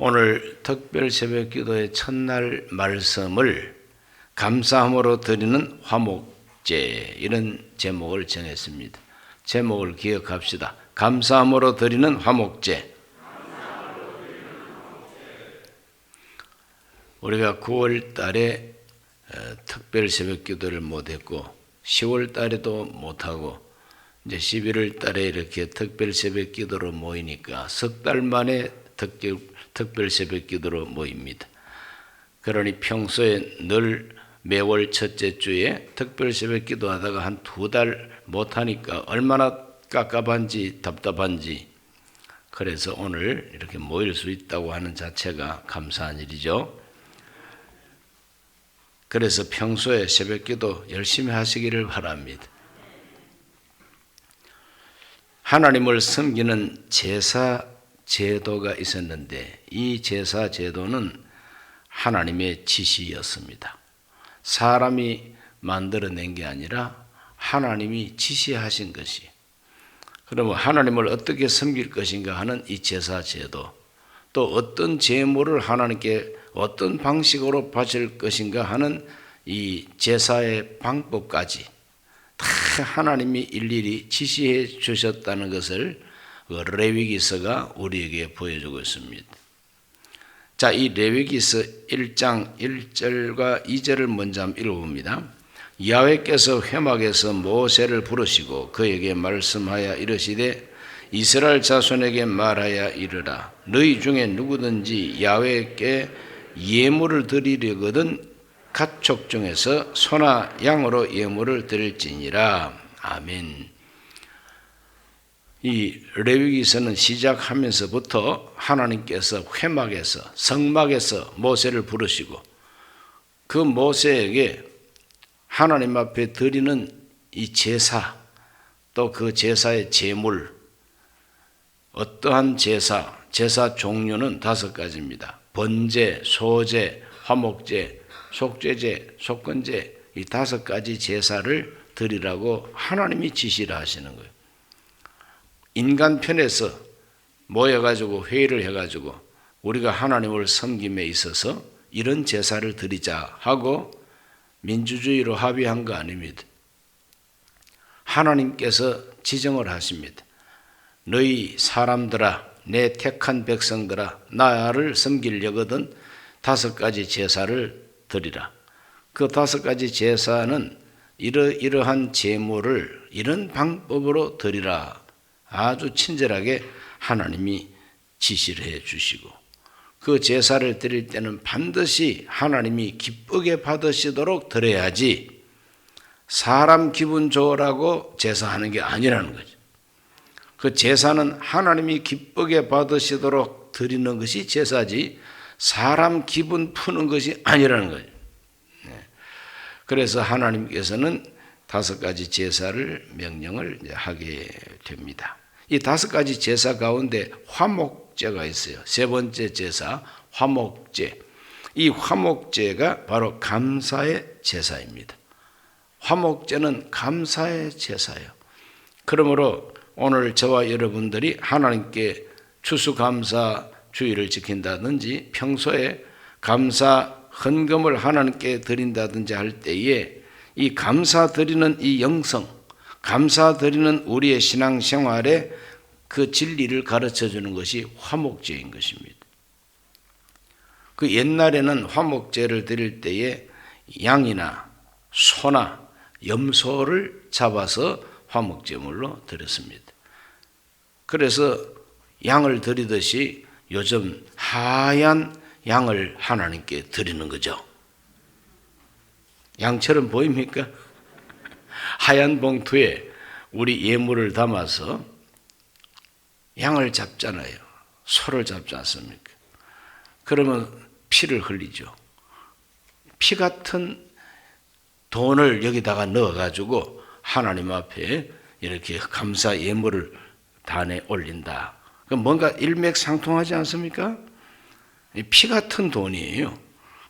오늘 특별 새벽 기도의 첫날 말씀을 감사함으로 드리는 화목제, 이런 제목을 정했습니다. 제목을 기억합시다. 감사함으로 드리는 화목제. 우리가 9월 달에 특별 새벽 기도를 못했고 10월 달에도 못하고 이제 11월 달에 이렇게 특별 새벽 기도로 모이니까 석 달 만에 특별 새벽 기도로 모입니다. 그러니 평소에 늘 매월 첫째 주에 특별 새벽 기도하다가 한 2달 못하니까 얼마나 깝깝한지 답답한지, 그래서 오늘 이렇게 모일 수 있다고 하는 자체가 감사한 일이죠. 그래서 평소에 새벽 기도 열심히 하시기를 바랍니다. 하나님을 섬기는 제사 제도가 있었는데 이 제사 제도는 하나님의 지시였습니다. 사람이 만들어낸 게 아니라 하나님이 지시하신 것이. 그러면 하나님을 어떻게 섬길 것인가 하는 이 제사 제도, 또 어떤 제물을 하나님께 어떤 방식으로 바칠 것인가 하는 이 제사의 방법까지 다 하나님이 일일이 지시해 주셨다는 것을 레위기서가 우리에게 보여주고 있습니다. 자, 이 레위기서 1장 1절과 2절을 먼저 한번 읽어봅니다. 야훼께서 회막에서 모세를 부르시고 그에게 말씀하여 이르시되 이스라엘 자손에게 말하여 이르라. 너희 중에 누구든지 야훼께 예물을 드리려거든 가축 중에서 소나 양으로 예물을 드릴지니라. 아멘. 이 레위기서는 시작하면서부터 하나님께서 회막에서 성막에서 모세를 부르시고 그 모세에게 하나님 앞에 드리는 이 제사, 또 그 제사의 제물, 어떠한 제사 종류는 5가지입니다. 번제, 소제, 화목제, 속죄제, 속건제, 이 5가지 제사를 드리라고 하나님이 지시를 하시는 거예요. 인간 편에서 모여가지고 회의를 해가지고 우리가 하나님을 섬김에 있어서 이런 제사를 드리자 하고 민주주의로 합의한 거 아닙니다. 하나님께서 지정을 하십니다. 너희 사람들아, 내 택한 백성들아, 나를 섬기려거든 5가지 제사를 드리라. 그 5가지 제사는 이러한 제물을 이런 방법으로 드리라. 아주 친절하게 하나님이 지시를 해 주시고, 그 제사를 드릴 때는 반드시 하나님이 기쁘게 받으시도록 드려야지 사람 기분 좋으라고 제사하는 게 아니라는 거죠. 그 제사는 하나님이 기쁘게 받으시도록 드리는 것이 제사지 사람 기분 푸는 것이 아니라는 거죠. 그래서 하나님께서는 5가지 제사를 명령을 하게 됩니다. 이 5가지 제사 가운데 화목제가 있어요. 3번째 제사, 화목제. 이 화목제가 바로 감사의 제사입니다. 화목제는 감사의 제사예요. 그러므로 오늘 저와 여러분들이 하나님께 추수감사 주일을 지킨다든지 평소에 감사 헌금을 하나님께 드린다든지 할 때에 이 감사 드리는 이 영성, 감사 드리는 우리의 신앙생활에 그 진리를 가르쳐 주는 것이 화목제인 것입니다. 그 옛날에는 화목제를 드릴 때에 양이나 소나 염소를 잡아서 화목제물로 드렸습니다. 그래서 양을 드리듯이 요즘 하얀 양을 하나님께 드리는 거죠. 양처럼 보입니까? 하얀 봉투에 우리 예물을 담아서 양을 잡잖아요. 소를 잡지 않습니까? 그러면 피를 흘리죠. 피 같은 돈을 여기다가 넣어가지고 하나님 앞에 이렇게 감사 예물을 단에 올린다. 그럼 뭔가 일맥상통하지 않습니까? 피 같은 돈이에요.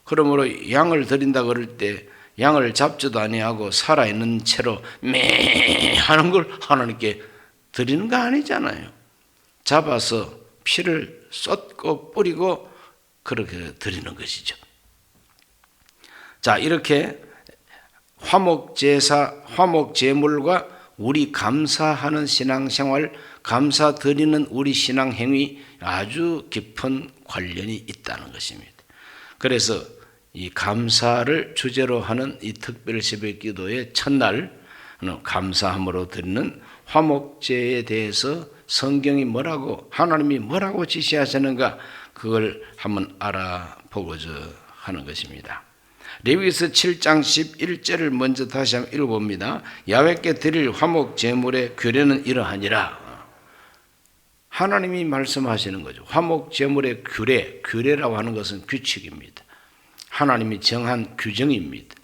그러므로 양을 드린다 그럴 때 양을 잡지도 아니하고 살아있는 채로 매 하는 걸 하나님께 드리는 거 아니잖아요. 잡아서 피를 쏟고 뿌리고 그렇게 드리는 것이죠. 자, 이렇게 화목제사, 화목제물과 우리 감사하는 신앙생활, 감사 드리는 우리 신앙행위 아주 깊은 관련이 있다는 것입니다. 그래서 이 감사를 주제로 하는 이 특별 새벽 기도의 첫날 감사함으로 드리는 화목제에 대해서 성경이 뭐라고, 하나님이 뭐라고 지시하시는가, 그걸 한번 알아보고자 하는 것입니다. 레위기서 7장 11절을 먼저 다시 한번 읽어봅니다. 야훼께 드릴 화목 제물의 규례는 이러하니라. 하나님이 말씀하시는 거죠. 화목 제물의 규례라고 하는 것은 규칙입니다. 하나님이 정한 규정입니다.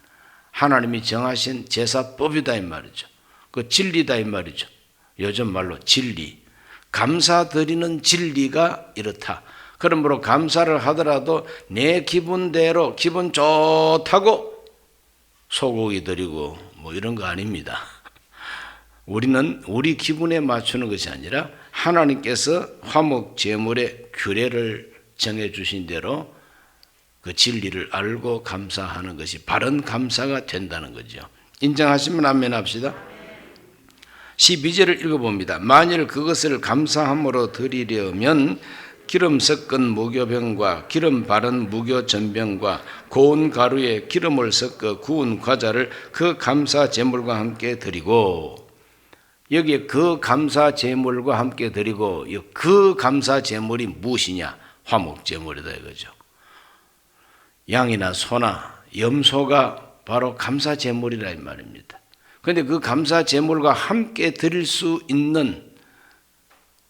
하나님이 정하신 제사법이다 이 말이죠. 그 진리다 이 말이죠. 요즘 말로 진리. 감사드리는 진리가 이렇다. 그러므로 감사를 하더라도 내 기분대로 기분 좋다고 소고기 드리고 뭐 이런 거 아닙니다. 우리는 우리 기분에 맞추는 것이 아니라 하나님께서 화목 제물의 규례를 정해 주신 대로 그 진리를 알고 감사하는 것이 바른 감사가 된다는 거죠. 인정하시면 아멘 합시다. 12절을 읽어봅니다. 만일 그것을 감사함으로 드리려면 기름 섞은 무교병과 기름 바른 무교전병과 고운 가루에 기름을 섞어 구운 과자를 그 감사 제물과 함께 드리고, 여기에 그 감사 제물과 함께 드리고, 그 감사 제물이 무엇이냐? 화목 제물이다 이거죠. 양이나 소나 염소가 바로 감사 제물이라 이 말입니다. 그런데 그 감사 제물과 함께 드릴 수 있는,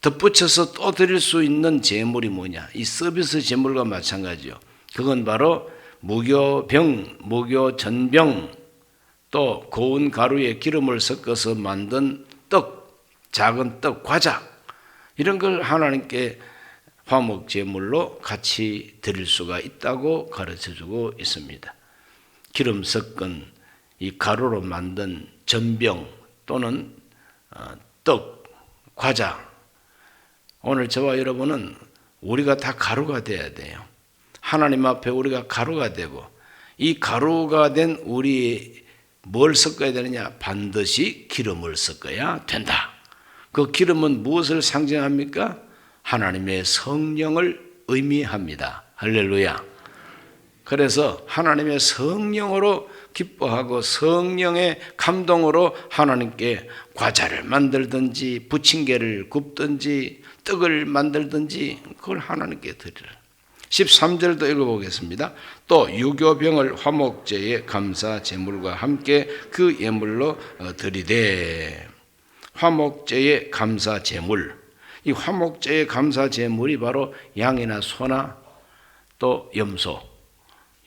덧붙여서 또 드릴 수 있는 제물이 뭐냐? 이 서비스 제물과 마찬가지요. 그건 바로 무교병, 무교전병, 또 고운 가루에 기름을 섞어서 만든 떡, 작은 떡, 과자, 이런 걸 하나님께 화목 제물로 같이 드릴 수가 있다고 가르쳐주고 있습니다. 기름 섞은 이 가루로 만든 전병 또는 떡, 과자, 오늘 저와 여러분은 우리가 다 가루가 돼야 돼요. 하나님 앞에 우리가 가루가 되고, 이 가루가 된 우리 뭘 섞어야 되느냐? 반드시 기름을 섞어야 된다. 그 기름은 무엇을 상징합니까? 하나님의 성령을 의미합니다. 할렐루야. 그래서 하나님의 성령으로 기뻐하고 성령의 감동으로 하나님께 과자를 만들든지 부침개를 굽든지 떡을 만들든지 그걸 하나님께 드리라. 13절도 읽어보겠습니다. 또 유교병을 화목제의 감사 제물과 함께 그 예물로 드리되. 화목제의 감사 제물, 이 화목제의 감사 제물이 바로 양이나 소나 또 염소,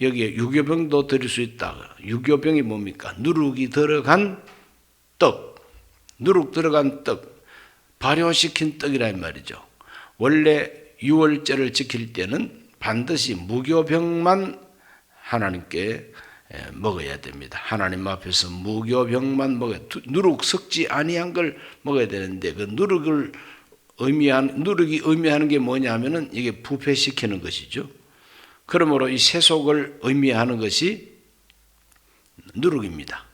여기에 유교병도 드릴 수 있다. 유교병이 뭡니까? 누룩이 들어간 떡, 누룩 들어간 떡, 발효시킨 떡이란 말이죠. 원래 유월절을 지킬 때는 반드시 무교병만 하나님께 먹어야 됩니다. 하나님 앞에서 무교병만 먹어야, 누룩 섞지 아니한 걸 먹어야 되는데, 그 누룩이 의미하는 게 뭐냐면은 이게 부패시키는 것이죠. 그러므로 이 세속을 의미하는 것이 누룩입니다.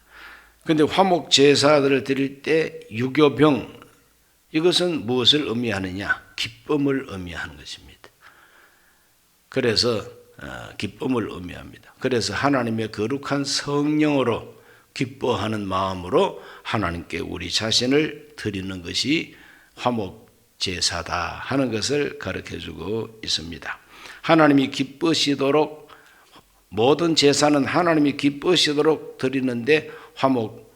그런데 화목 제사들을 드릴 때 유교병, 이것은 무엇을 의미하느냐? 기쁨을 의미하는 것입니다. 그래서 기쁨을 의미합니다. 그래서 하나님의 거룩한 성령으로 기뻐하는 마음으로 하나님께 우리 자신을 드리는 것이 화목 제사다 하는 것을 가르쳐주고 있습니다. 하나님이 기쁘시도록, 모든 제사는 하나님이 기쁘시도록 드리는데 화목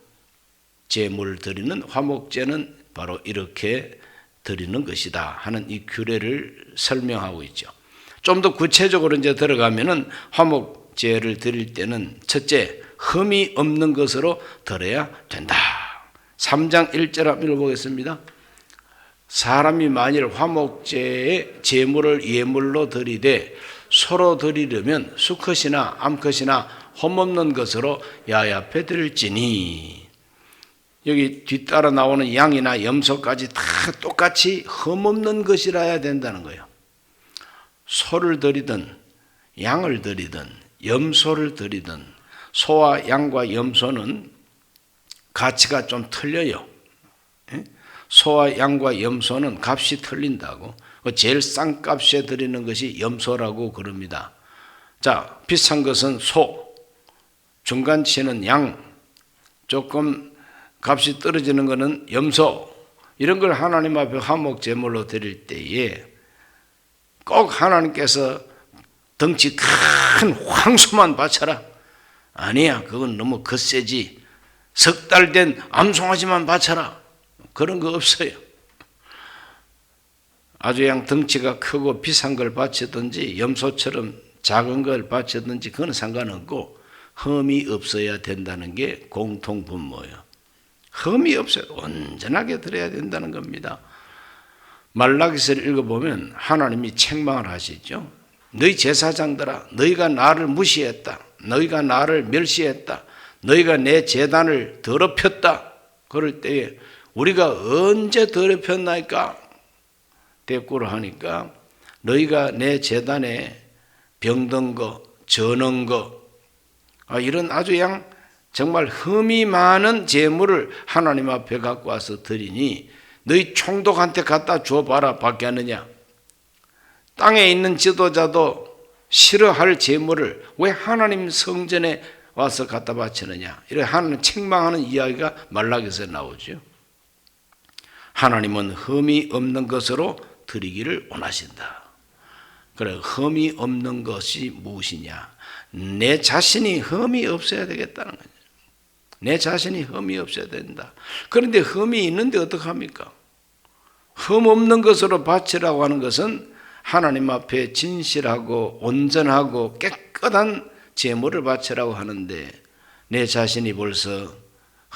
제물 드리는 화목제는 바로 이렇게 드리는 것이다 하는 이 규례를 설명하고 있죠. 좀 더 구체적으로 이제 들어가면은 화목제를 드릴 때는 첫째, 흠이 없는 것으로 드려야 된다. 3장 1절 한번 읽어보겠습니다. 사람이 만일 화목제의 제물을 예물로 드리되 서로 드리려면 수컷이나 암컷이나 흠없는 것으로 야야페 드릴지니. 여기 뒤따라 나오는 양이나 염소까지 다 똑같이 흠없는 것이라야 된다는 거예요. 소를 드리든 양을 드리든 염소를 드리든 소와 양과 염소는 가치가 좀 틀려요. 소와 양과 염소는 값이 틀린다고. 제일 싼 값에 드리는 것이 염소라고 그럽니다. 자, 비싼 것은 소, 중간치는 양, 조금 값이 떨어지는 것은 염소. 이런 걸 하나님 앞에 화목 제물로 드릴 때에 꼭 하나님께서 덩치 큰 황소만 바쳐라. 아니야, 그건 너무 거세지. 석 달 된 암송아지만 바쳐라. 그런 거 없어요. 아주 양 덩치가 크고 비싼 걸 바치든지 염소처럼 작은 걸 바치든지 그건 상관없고 흠이 없어야 된다는 게 공통분모예요. 흠이 없어요. 온전하게 드려야 된다는 겁니다. 말라기서를 읽어보면 하나님이 책망을 하시죠. 너희 제사장들아, 너희가 나를 무시했다. 너희가 나를 멸시했다. 너희가 내 제단을 더럽혔다. 그럴 때에 우리가 언제 더럽혔나이까? 대꾸를 하니까 너희가 내 제단에 병든 거, 저는 거, 이런 아주 정말 흠이 많은 제물을 하나님 앞에 갖고 와서 드리니 너희 총독한테 갖다 줘봐라. 받겠느냐? 땅에 있는 지도자도 싫어할 제물을 왜 하나님 성전에 와서 갖다 바치느냐? 이렇게 하나님 책망하는 이야기가 말라기서에 나오죠. 하나님은 흠이 없는 것으로 드리기를 원하신다. 그래, 흠이 없는 것이 무엇이냐? 내 자신이 흠이 없어야 되겠다는 거죠. 내 자신이 흠이 없어야 된다. 그런데 흠이 있는데 어떡합니까? 흠 없는 것으로 바치라고 하는 것은 하나님 앞에 진실하고 온전하고 깨끗한 제물을 바치라고 하는데 내 자신이 벌써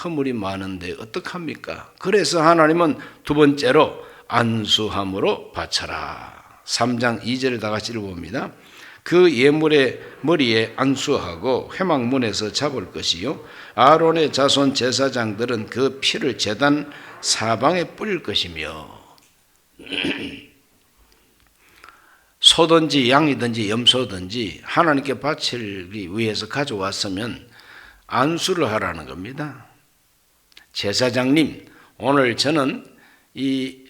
허물이 많은데 어떡합니까? 그래서 하나님은 두 번째로 안수함으로 바쳐라. 3장 2절을 다 같이 읽어봅니다. 그 예물의 머리에 안수하고 회막문에서 잡을 것이요 아론의 자손 제사장들은 그 피를 제단 사방에 뿌릴 것이며 소든지 양이든지 염소든지 하나님께 바치기 위해서 가져왔으면 안수를 하라는 겁니다. 제사장님, 오늘 저는 이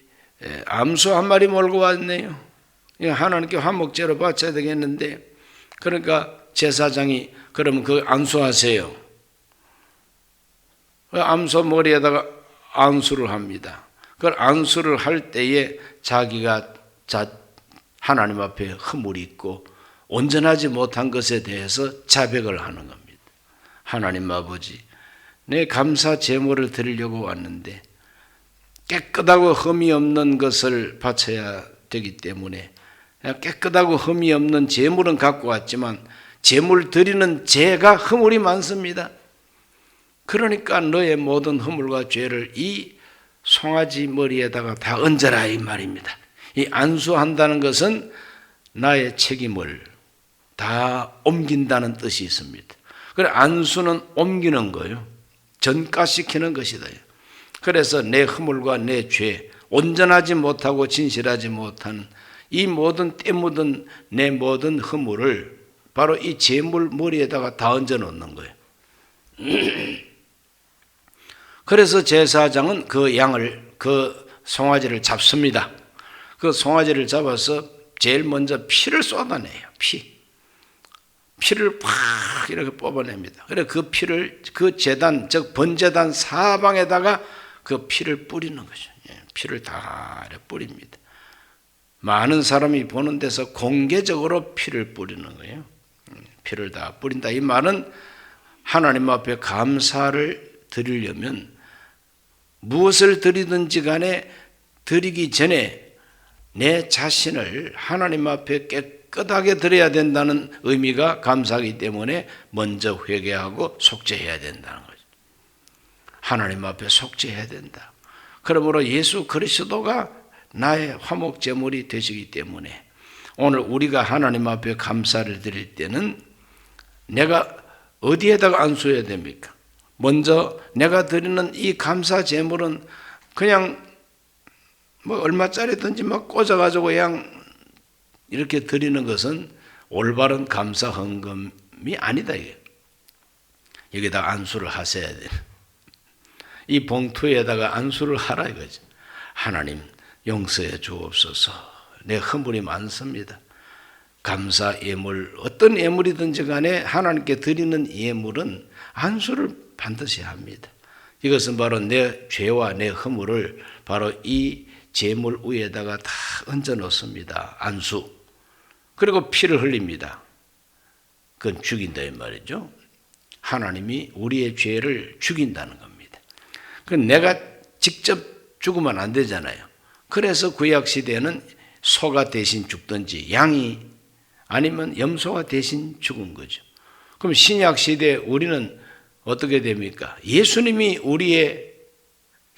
암소 한 마리 몰고 왔네요. 하나님께 화목제로 바쳐야 되겠는데, 그러니까 제사장이 그러면 그 안수하세요. 암소 머리에다가 안수를 합니다. 그 안수를 할 때에 자기가 하나님 앞에 허물이 있고 온전하지 못한 것에 대해서 자백을 하는 겁니다. 하나님 아버지, 내 감사 제물을 드리려고 왔는데 깨끗하고 흠이 없는 것을 바쳐야 되기 때문에 깨끗하고 흠이 없는 제물은 갖고 왔지만 제물 드리는 제가 허물이 많습니다. 그러니까 너의 모든 허물과 죄를 이 송아지 머리에다가 다 얹어라 이 말입니다. 이 안수한다는 것은 나의 책임을 다 옮긴다는 뜻이 있습니다. 그래, 안수는 옮기는 거예요. 전가시키는 것이다. 그래서 내 허물과 내 죄, 온전하지 못하고 진실하지 못한 이 모든 때 묻은 내 모든 허물을 바로 이 제물 머리에다가 다 얹어 놓는 거예요. 그래서 제사장은 그 송아지를 잡습니다. 그 송아지를 잡아서 제일 먼저 피를 쏟아내요. 피를 팍 이렇게 뽑아냅니다. 그래 그 피를 그 제단, 즉 번제단 사방에다가 그 피를 뿌리는 거죠. 피를 다 이렇게 뿌립니다. 많은 사람이 보는 데서 공개적으로 피를 뿌리는 거예요. 피를 다 뿌린다. 이 말은 하나님 앞에 감사를 드리려면 무엇을 드리든지 간에 드리기 전에 내 자신을 하나님 앞에 깨끗하게 드려야 된다는 의미가 감사하기 때문에 먼저 회개하고 속죄해야 된다는 거죠. 하나님 앞에 속죄해야 된다. 그러므로 예수 그리스도가 나의 화목제물이 되시기 때문에 오늘 우리가 하나님 앞에 감사를 드릴 때는 내가 어디에다가 안수해야 됩니까? 먼저 내가 드리는 이 감사제물은 그냥 얼마짜리든지 막 꽂아가지고 그냥 이렇게 드리는 것은 올바른 감사 헌금이 아니다 이게. 여기다 안수를 하셔야 돼. 이 봉투에다가 안수를 하라 이거죠. 하나님 용서해 주옵소서. 내 허물이 많습니다. 감사 예물, 어떤 예물이든지 간에 하나님께 드리는 예물은 안수를 반드시 합니다. 이것은 바로 내 죄와 내 허물을 바로 이 제물 위에다가 다 얹어 놓습니다. 안수. 그리고 피를 흘립니다. 그건 죽인다 이 말이죠. 하나님이 우리의 죄를 죽인다는 겁니다. 그건 내가 직접 죽으면 안 되잖아요. 그래서 구약 시대에는 소가 대신 죽든지 양이 아니면 염소가 대신 죽은 거죠. 그럼 신약 시대에 우리는 어떻게 됩니까? 예수님이 우리의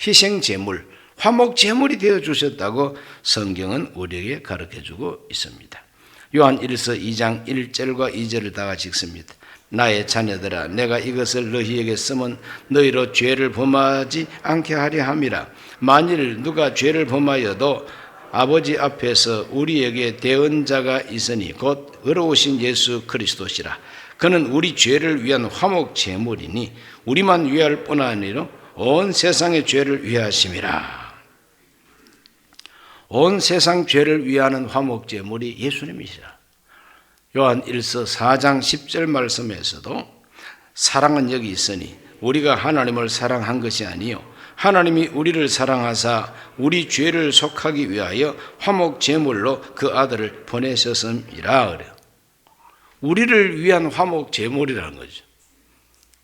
희생 제물, 화목 제물이 되어 주셨다고 성경은 우리에게 가르쳐 주고 있습니다. 요한 1서 2장 1절과 2절을 다 같이 읽습니다. 나의 자녀들아 내가 이것을 너희에게 쓰면 너희로 죄를 범하지 않게 하려 함이라. 만일 누가 죄를 범하여도 아버지 앞에서 우리에게 대언자가 있으니 곧 의로우신 예수 그리스도시라. 그는 우리 죄를 위한 화목 제물이니 우리만 위할 뿐 아니라 온 세상의 죄를 위하심이라. 온 세상 죄를 위하는 화목 제물이 예수님이시라. 요한 1서 4장 10절 말씀에서도 사랑은 여기 있으니 우리가 하나님을 사랑한 것이 아니요 하나님이 우리를 사랑하사 우리 죄를 속하기 위하여 화목 제물로 그 아들을 보내셨음이라 그래요. 우리를 위한 화목 제물이라는 거죠.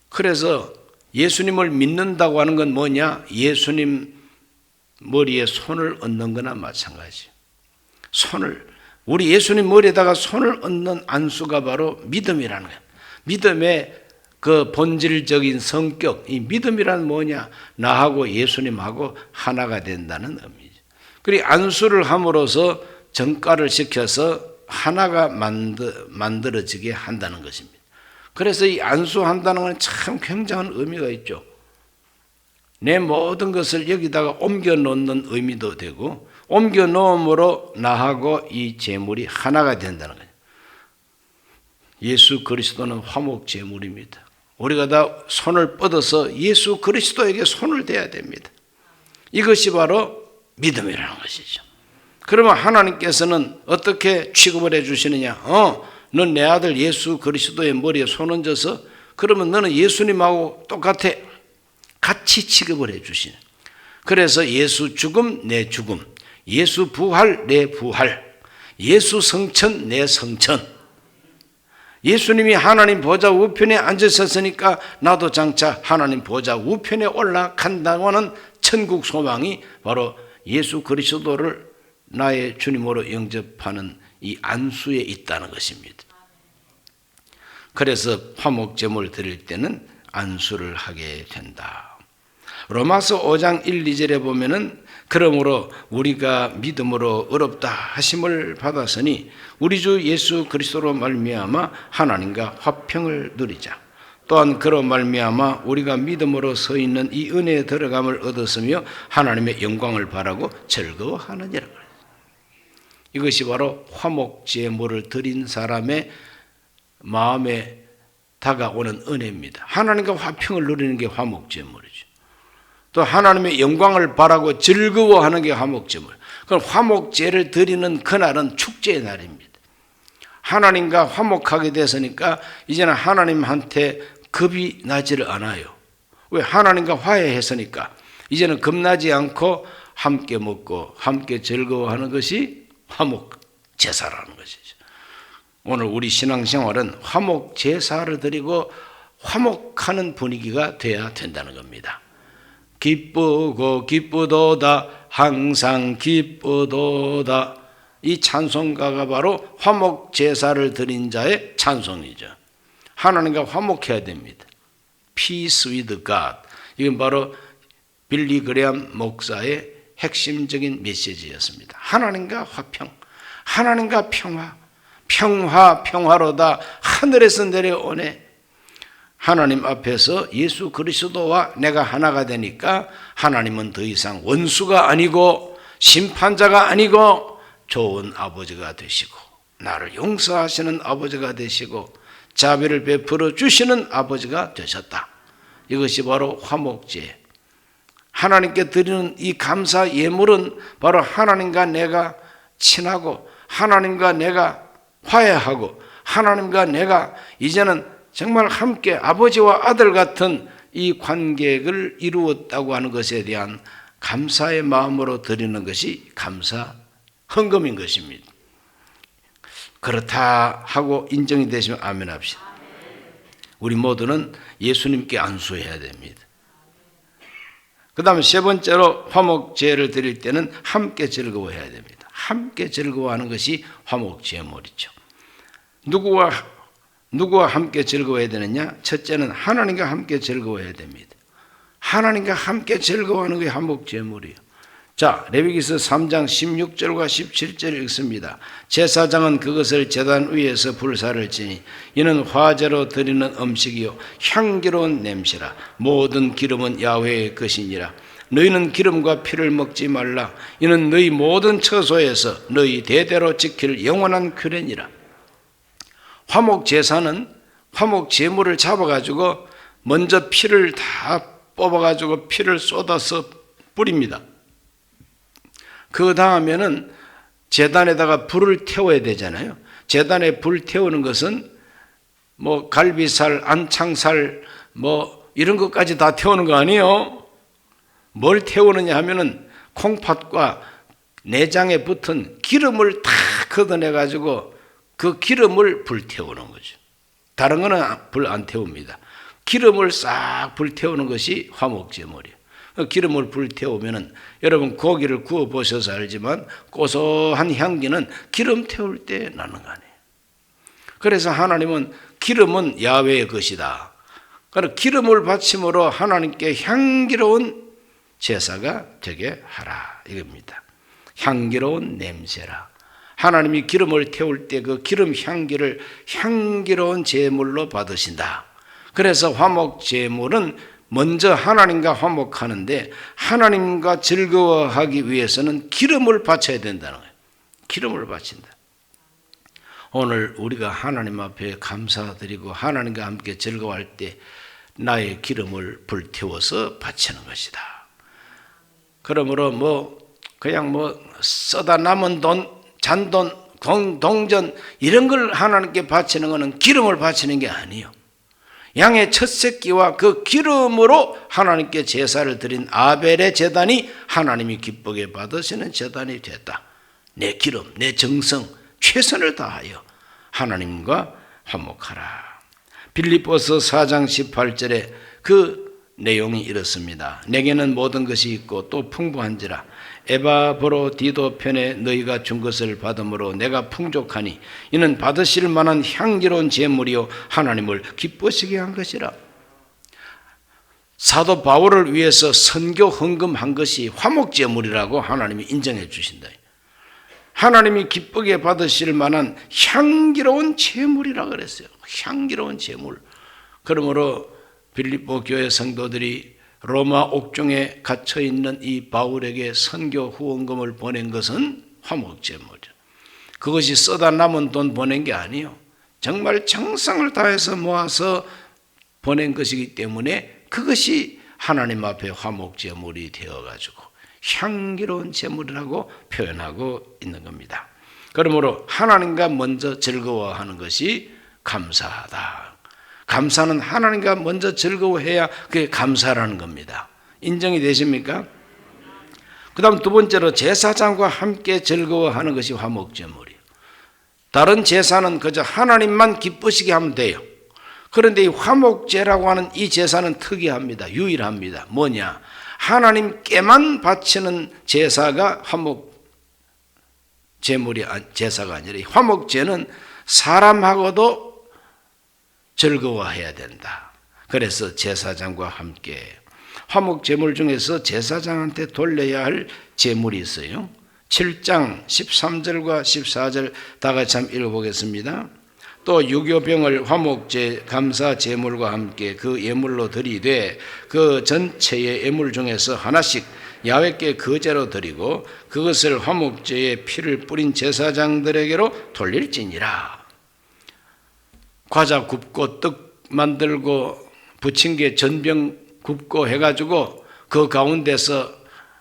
그래서 예수님을 믿는다고 하는 건 뭐냐? 예수님 머리에 손을 얹는 거나 마찬가지예요. 우리 예수님 머리에다가 손을 얹는 안수가 바로 믿음이라는 거예요. 믿음의 그 본질적인 성격, 이 믿음이란 뭐냐? 나하고 예수님하고 하나가 된다는 의미죠. 그리고 안수를 함으로써 정가를 시켜서 하나가 만들어지게 한다는 것입니다. 그래서 이 안수한다는 건 참 굉장한 의미가 있죠. 내 모든 것을 여기다가 옮겨 놓는 의미도 되고 옮겨 놓음으로 나하고 이 제물이 하나가 된다는 거예요. 예수 그리스도는 화목 제물입니다. 우리가 다 손을 뻗어서 예수 그리스도에게 손을 대야 됩니다. 이것이 바로 믿음이라는 것이죠. 그러면 하나님께서는 어떻게 취급을 해 주시느냐? 넌 내 아들 예수 그리스도의 머리에 손 얹어서 그러면 너는 예수님하고 똑같아. 같이 취급을 해 주시는. 그래서 예수 죽음 내 죽음, 예수 부활 내 부활, 예수 성천 내 성천. 예수님이 하나님 보좌 우편에 앉으셨으니까 나도 장차 하나님 보좌 우편에 올라간다고 하는 천국 소망이 바로 예수 그리스도를 나의 주님으로 영접하는 이 안수에 있다는 것입니다. 그래서 화목제물 드릴 때는 안수를 하게 된다. 로마서 5장 1, 2절에 보면은 그러므로 우리가 믿음으로 의롭다 하심을 받았으니 우리 주 예수 그리스도로 말미암아 하나님과 화평을 누리자. 또한 그로 말미암아 우리가 믿음으로 서 있는 이 은혜에 들어감을 얻었으며 하나님의 영광을 바라고 즐거워하느니라. 이것이 바로 화목제물을 드린 사람의 마음에 다가오는 은혜입니다. 하나님과 화평을 누리는 게 화목제물이죠. 또 하나님의 영광을 바라고 즐거워하는 게 화목제물. 그럼 화목제를 드리는 그날은 축제의 날입니다. 하나님과 화목하게 됐으니까 이제는 하나님한테 겁이 나지를 않아요. 왜? 하나님과 화해했으니까 이제는 겁나지 않고 함께 먹고 함께 즐거워하는 것이 화목제사라는 것이죠. 오늘 우리 신앙생활은 화목제사를 드리고 화목하는 분위기가 돼야 된다는 겁니다. 기쁘고 기쁘도다 항상 기쁘도다. 이 찬송가가 바로 화목 제사를 드린 자의 찬송이죠. 하나님과 화목해야 됩니다. Peace with God. 이건 바로 빌리 그레엄 목사의 핵심적인 메시지였습니다. 하나님과 화평, 하나님과 평화, 평화로다 하늘에서 내려오네. 하나님 앞에서 예수 그리스도와 내가 하나가 되니까 하나님은 더 이상 원수가 아니고 심판자가 아니고 좋은 아버지가 되시고 나를 용서하시는 아버지가 되시고 자비를 베풀어 주시는 아버지가 되셨다. 이것이 바로 화목제. 하나님께 드리는 이 감사 예물은 바로 하나님과 내가 친하고 하나님과 내가 화해하고 하나님과 내가 이제는 정말 함께 아버지와 아들 같은 이 관계를 이루었다고 하는 것에 대한 감사의 마음으로 드리는 것이 감사 헌금인 것입니다. 그렇다 하고 인정이 되시면 아멘 합시다. 우리 모두는 예수님께 안수해야 됩니다. 그 다음에 세 번째로 화목제를 드릴 때는 함께 즐거워해야 됩니다. 함께 즐거워하는 것이 화목제물이죠. 누구와 함께 즐거워해야 되느냐? 첫째는 하나님과 함께 즐거워해야 됩니다. 하나님과 함께 즐거워하는 게 화목제물이에요. 자, 레위기서 3장 16절과 17절 읽습니다. 제사장은 그것을 제단 위에서 불사를 지니 이는 화제로 드리는 음식이요 향기로운 냄새라. 모든 기름은 야훼의 것이니라. 너희는 기름과 피를 먹지 말라. 이는 너희 모든 처소에서 너희 대대로 지킬 영원한 규례니라. 화목제사는 화목제물을 잡아가지고 먼저 피를 다 뽑아가지고 피를 쏟아서 뿌립니다. 그 다음에는 제단에다가 불을 태워야 되잖아요. 제단에 불 태우는 것은 뭐 갈비살, 안창살 뭐 이런 것까지 다 태우는 거 아니에요. 뭘 태우느냐 하면은 콩팥과 내장에 붙은 기름을 다 걷어내가지고 그 기름을 불태우는 거죠. 다른 거는 불 안 태웁니다. 기름을 싹 불태우는 것이 화목제물이에요. 기름을 불태우면은 여러분 고기를 구워 보셔서 알지만 고소한 향기는 기름 태울 때 나는 거 아니에요. 그래서 하나님은 기름은 야훼의 것이다. 그러나 기름을 바침으로 하나님께 향기로운 제사가 되게 하라 이겁니다. 향기로운 냄새라. 하나님이 기름을 태울 때 그 기름 향기를 향기로운 제물로 받으신다. 그래서 화목제물은 먼저 하나님과 화목하는데 하나님과 즐거워하기 위해서는 기름을 바쳐야 된다는 거예요. 기름을 바친다. 오늘 우리가 하나님 앞에 감사드리고 하나님과 함께 즐거워할 때 나의 기름을 불태워서 바치는 것이다. 그러므로 그냥 써다 남은 돈, 잔돈, 동전 이런 걸 하나님께 바치는 것은 기름을 바치는 게 아니에요. 양의 첫 새끼와 그 기름으로 하나님께 제사를 드린 아벨의 제단이 하나님이 기쁘게 받으시는 제단이 됐다. 내 기름, 내 정성, 최선을 다하여 하나님과 화목하라. 빌립보서 4장 18절에 그 내용이 이렇습니다. 내게는 모든 것이 있고 또 풍부한지라. 에바브로디도 편에 너희가 준 것을 받음으로 내가 풍족하니 이는 받으실 만한 향기로운 제물이요 하나님을 기쁘시게 한 것이라. 사도 바울을 위해서 선교 헌금한 것이 화목제물이라고 하나님이 인정해 주신다. 하나님이 기쁘게 받으실 만한 향기로운 제물이라 그랬어요. 향기로운 제물. 그러므로 빌립보 교회 성도들이 로마 옥중에 갇혀있는 이 바울에게 선교 후원금을 보낸 것은 화목제물이죠. 그것이 써다 남은 돈 보낸 게 아니에요. 정말 정성을 다해서 모아서 보낸 것이기 때문에 그것이 하나님 앞에 화목제물이 되어가지고 향기로운 제물이라고 표현하고 있는 겁니다. 그러므로 하나님과 먼저 즐거워하는 것이 감사하다. 감사는 하나님과 먼저 즐거워해야 그게 감사라는 겁니다. 인정이 되십니까? 그 다음 두 번째로 제사장과 함께 즐거워하는 것이 화목제물이에요. 다른 제사는 그저 하나님만 기쁘시게 하면 돼요. 그런데 이 화목제라고 하는 이 제사는 특이합니다. 유일합니다. 뭐냐? 하나님께만 바치는 제사가 화목제물이 제사가 아니라 이 화목제는 사람하고도 즐거워해야 된다. 그래서 제사장과 함께 화목제물 중에서 제사장한테 돌려야 할 제물이 있어요. 7장 13절과 14절 다 같이 한번 읽어보겠습니다. 또 유교병을 화목제 감사 제물과 함께 그 예물로 드리되 그 전체의 예물 중에서 하나씩 야훼께 거제로 드리고 그것을 화목제에 피를 뿌린 제사장들에게로 돌릴지니라. 과자 굽고 떡 만들고 부침개 전병 굽고 해가지고 그 가운데서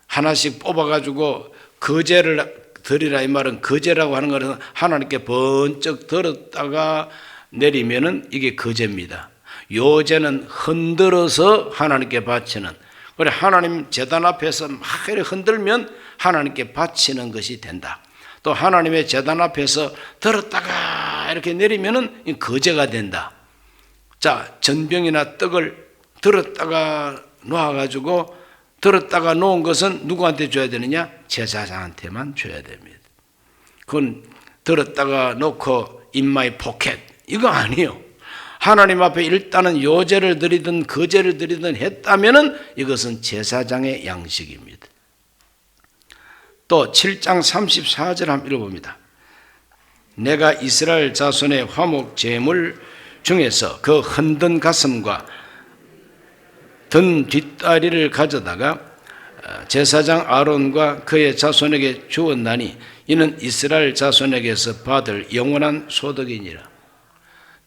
하나씩 뽑아가지고 거제를 드리라. 이 말은 거제라고 하는 것은 하나님께 번쩍 들었다가 내리면은 이게 거제입니다. 요제는 흔들어서 하나님께 바치는, 그래 하나님 제단 앞에서 막 이렇게 흔들면 하나님께 바치는 것이 된다. 또 하나님의 제단 앞에서 들었다가 이렇게 내리면은 거제가 된다. 자, 전병이나 떡을 들었다가 놓아가지고 들었다가 놓은 것은 누구한테 줘야 되느냐? 제사장한테만 줘야 됩니다. 그건 들었다가 놓고 in my pocket 이거 아니에요. 하나님 앞에 일단은 요제를 드리든 거제를 드리든 했다면은 이것은 제사장의 양식입니다. 또 7장 34절 한번 읽어봅니다. 내가 이스라엘 자손의 화목 제물 중에서 그 흔든 가슴과 든 뒷다리를 가져다가 제사장 아론과 그의 자손에게 주었나니 이는 이스라엘 자손에게서 받을 영원한 소득이니라.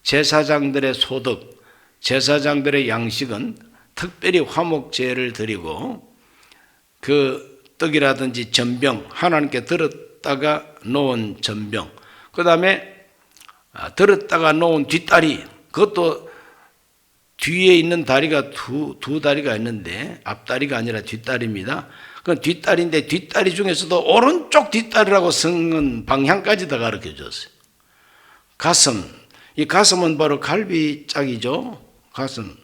제사장들의 소득, 제사장들의 양식은 특별히 화목제를 드리고 그 떡이라든지 전병, 하나님께 들었다가 놓은 전병, 그 다음에 들었다가 놓은 뒷다리, 그것도 뒤에 있는 다리가 두 다리가 있는데 앞다리가 아니라 뒷다리입니다. 그 뒷다리인데 뒷다리 중에서도 오른쪽 뒷다리라고 쓰는 방향까지 다 가르쳐 줬어요. 가슴, 이 가슴은 바로 갈비짝이죠. 가슴.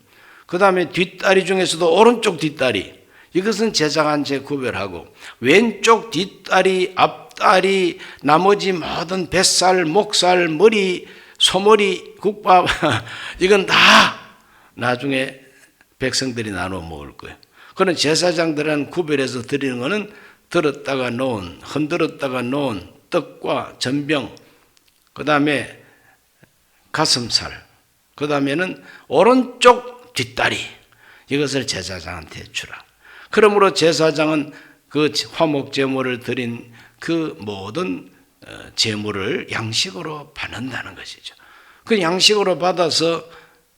그 다음에 뒷다리 중에서도 오른쪽 뒷다리, 이것은 제사장한테 구별하고 왼쪽 뒷다리, 앞다리, 나머지 모든 뱃살, 목살, 머리, 소머리, 국밥 이건 다 나중에 백성들이 나눠 먹을 거예요. 그런 제사장들은 구별해서 드리는 것은 들었다가 놓은, 흔들었다가 놓은 떡과 전병, 그 다음에 가슴살, 그 다음에는 오른쪽 뒷다리, 이것을 제사장한테 주라. 그러므로 제사장은 그 화목 제물을 드린 그 모든 제물을 양식으로 받는다는 것이죠. 그 양식으로 받아서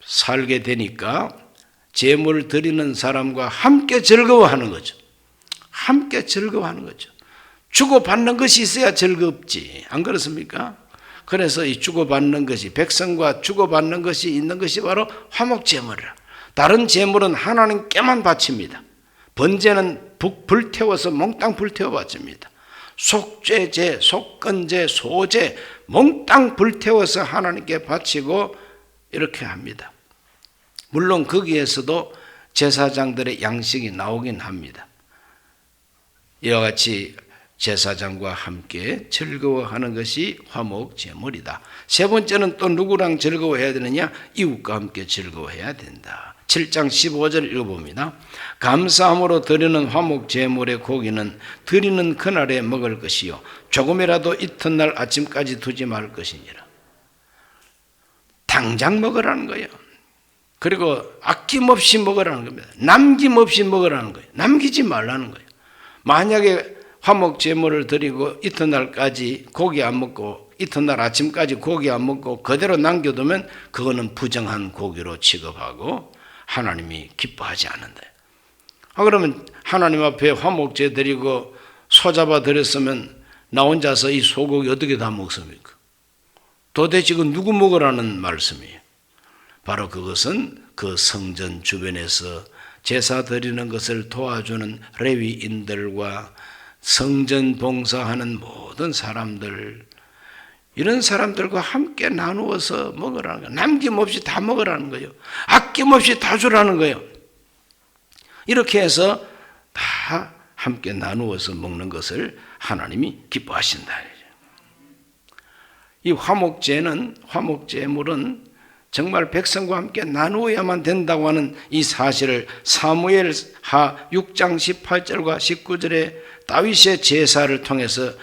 살게 되니까 제물 드리는 사람과 함께 즐거워하는 거죠. 함께 즐거워하는 거죠. 주고받는 것이 있어야 즐겁지, 안 그렇습니까? 그래서 이 주고받는 것이, 백성과 주고받는 것이 있는 것이 바로 화목제물이라. 다른 제물은 하나님께만 바칩니다. 번제는 불태워서 몽땅 불태워 바칩니다. 속죄제, 속건제, 소제 몽땅 불태워서 하나님께 바치고 이렇게 합니다. 물론 거기에서도 제사장들의 양식이 나오긴 합니다. 이와 같이 제사장과 함께 즐거워하는 것이 화목 제물이다. 세 번째는 또 누구랑 즐거워해야 되느냐? 이웃과 함께 즐거워해야 된다. 7장 15절 읽어봅니다. 감사함으로 드리는 화목 제물의 고기는 드리는 그날에 먹을 것이요 조금이라도 이튿날 아침까지 두지 말 것이니라. 당장 먹으라는 거예요. 그리고 아낌없이 먹으라는 겁니다. 남김없이 먹으라는 거예요. 남기지 말라는 거예요. 만약에 화목 제물을 드리고 이튿날까지 고기 안 먹고 이튿날 아침까지 고기 안 먹고 그대로 남겨두면 그거는 부정한 고기로 취급하고 하나님이 기뻐하지 않는다. 그러면 하나님 앞에 화목제 드리고 소잡아 드렸으면 나 혼자서 이 소고기 어떻게 다 먹습니까? 도대체 그 누구 먹으라는 말씀이에요? 바로 그것은 그 성전 주변에서 제사 드리는 것을 도와주는 레위인들과 성전 봉사하는 모든 사람들, 이런 사람들과 함께 나누어서 먹으라는 거예요. 남김없이 다 먹으라는 거예요. 아낌없이 다 주라는 거예요. 이렇게 해서 다 함께 나누어서 먹는 것을 하나님이 기뻐하신다. 이 화목제는, 화목제물은 정말 백성과 함께 나누어야만 된다고 하는 이 사실을 사무엘하 6장 18절과 19절에 다윗의 제사를 통해서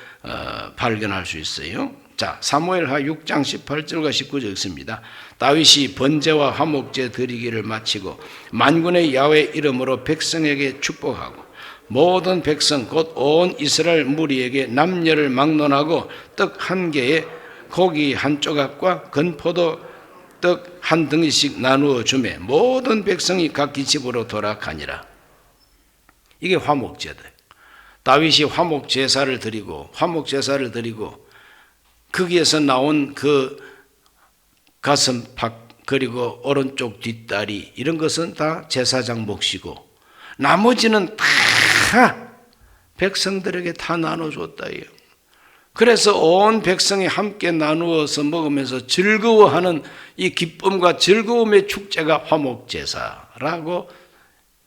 발견할 수 있어요. 자, 사무엘하 6장 18절과 19절 읽습니다. 다윗이 번제와 화목제 드리기를 마치고 만군의 야훼 이름으로 백성에게 축복하고 모든 백성 곧 온 이스라엘 무리에게 남녀를 막론하고 떡 한 개에 고기 한 조각과 건포도 떡 한 덩이씩 나누어 주매 모든 백성이 각기 집으로 돌아가니라. 이게 화목제다. 다윗이 화목제사를 드리고 거기에서 나온 그 가슴팍 그리고 오른쪽 뒷다리 이런 것은 다 제사장 몫이고 나머지는 다 백성들에게 다 나눠줬다. 그래서 온 백성이 함께 나누어서 먹으면서 즐거워하는 이 기쁨과 즐거움의 축제가 화목제사라고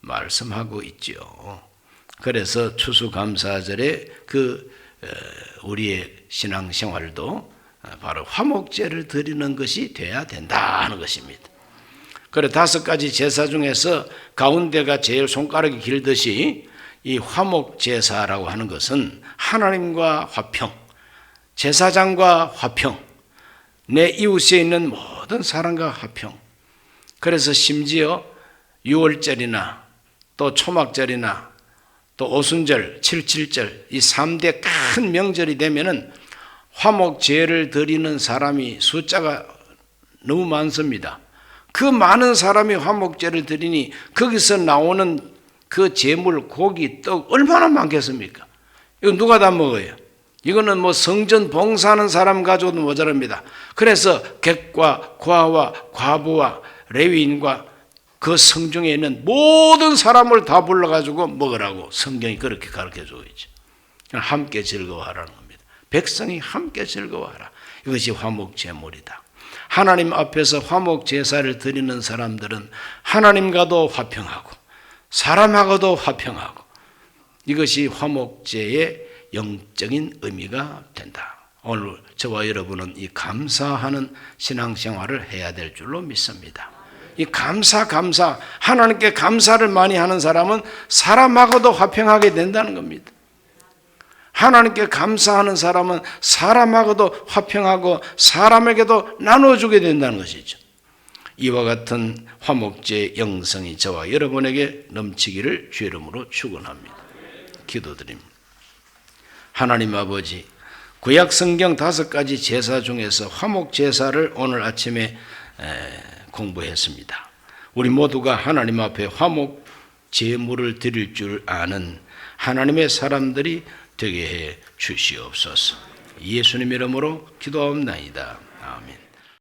말씀하고 있죠. 그래서 추수감사절에 우리의 신앙생활도 바로 화목제를 드리는 것이 돼야 된다는 것입니다. 그래 5가지 제사 중에서 가운데가 제일 손가락이 길듯이 이 화목제사라고 하는 것은 하나님과 화평, 제사장과 화평, 내 이웃에 있는 모든 사람과 화평. 그래서 심지어 6월절이나 또 초막절이나 또 오순절, 77절 이 3대 큰 명절이 되면은 화목제를 드리는 사람이 숫자가 너무 많습니다. 그 많은 사람이 화목제를 드리니 거기서 나오는 그 제물, 고기, 떡 얼마나 많겠습니까? 이거 누가 다 먹어요? 이거는 뭐 성전 봉사하는 사람 가져도 모자랍니다. 그래서 객과 과와 과부와 레위인과 그 성중에 있는 모든 사람을 다 불러가지고 먹으라고 성경이 그렇게 가르쳐주고 있죠. 함께 즐거워하라는 겁니다. 백성이 함께 즐거워하라. 이것이 화목제물이다. 하나님 앞에서 화목제사를 드리는 사람들은 하나님과도 화평하고 사람하고도 화평하고 이것이 화목제의 영적인 의미가 된다. 오늘 저와 여러분은 이 감사하는 신앙생활을 해야 될 줄로 믿습니다. 이 감사 하나님께 감사를 많이 하는 사람은 사람하고도 화평하게 된다는 겁니다. 하나님께 감사하는 사람은 사람하고도 화평하고 사람에게도 나눠주게 된다는 것이죠. 이와 같은 화목제의 영성이 저와 여러분에게 넘치기를 주의 이름으로 축원합니다. 기도드립니다. 하나님 아버지, 구약 성경 5가지 제사 중에서 화목제사를 오늘 아침에 공부했습니다. 우리 모두가 하나님 앞에 화목 제물을 드릴 줄 아는 하나님의 사람들이 되게 해 주시옵소서. 예수님 이름으로 기도하옵나이다.